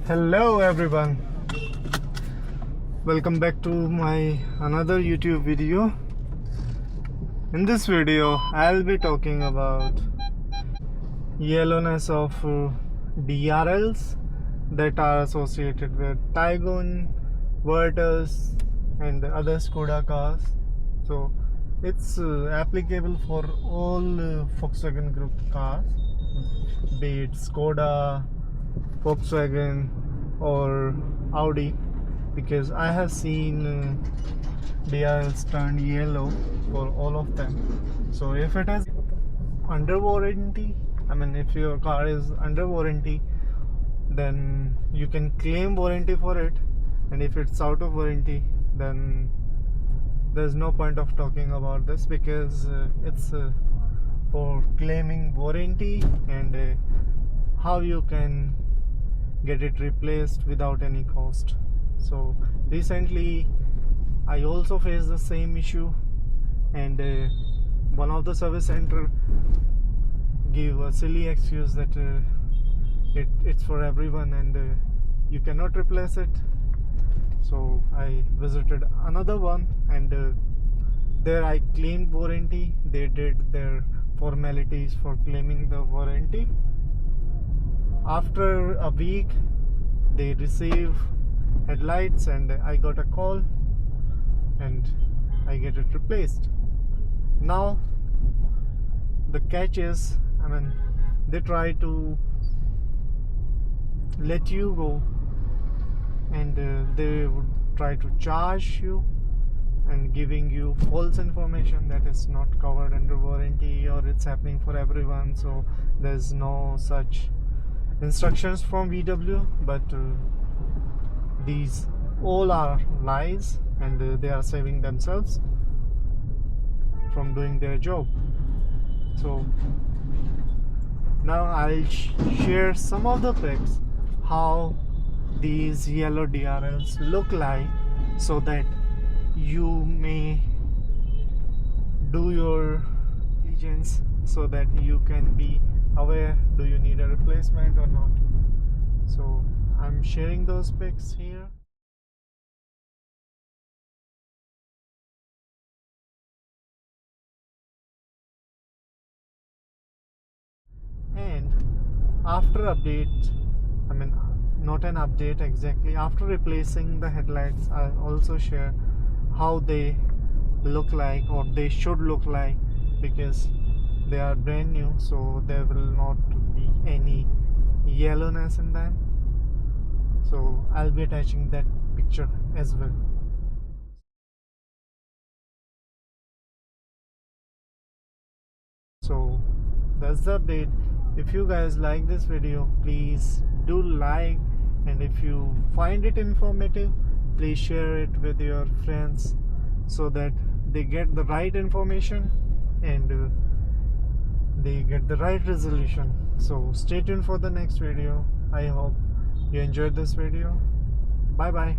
Hello everyone, welcome back to my another YouTube video. In this video I'll be talking about yellowness of DRLs that are associated with Taigun, Virtus and other Skoda cars. So it's applicable for all Volkswagen group cars, be it Skoda, Volkswagen or Audi, because I have seen DRLs turned yellow for all of them. So if it is under warranty, if your car is under warranty, then you can claim warranty for it, and if it's out of warranty, then there's no point of talking about this, because it's for claiming warranty and how you can get it replaced without any cost. So recently I also faced the same issue, and one of the service center gave a silly excuse that it's for everyone and you cannot replace it. So I visited another one, and there I claimed warranty. They did their formalities for claiming the warranty. After a week they receive headlights and I got a call and I get it replaced. Now the catch is, they try to let you go, and they would try to charge you and giving you false information that is not covered under warranty, or it's happening for everyone. So there's no such instructions from VW, but these all are lies, and they are saving themselves from doing their job. So now I'll share some of the pics how these yellow DRLs look like, so that you may do your diligence, so that you can be aware, do you need a replacement or not. So I'm sharing those pics here. And after update, not an update exactly, after replacing the headlights, I'll also share how they look like, or they should look like, because they are brand new, so there will not be any yellowness in them. So I'll be attaching that picture as well. So that's the update. If you guys like this video, please do like, and if you find it informative, please share it with your friends so that they get the right information and they get the right resolution. So stay tuned for the next video. I hope you enjoyed this video. Bye bye.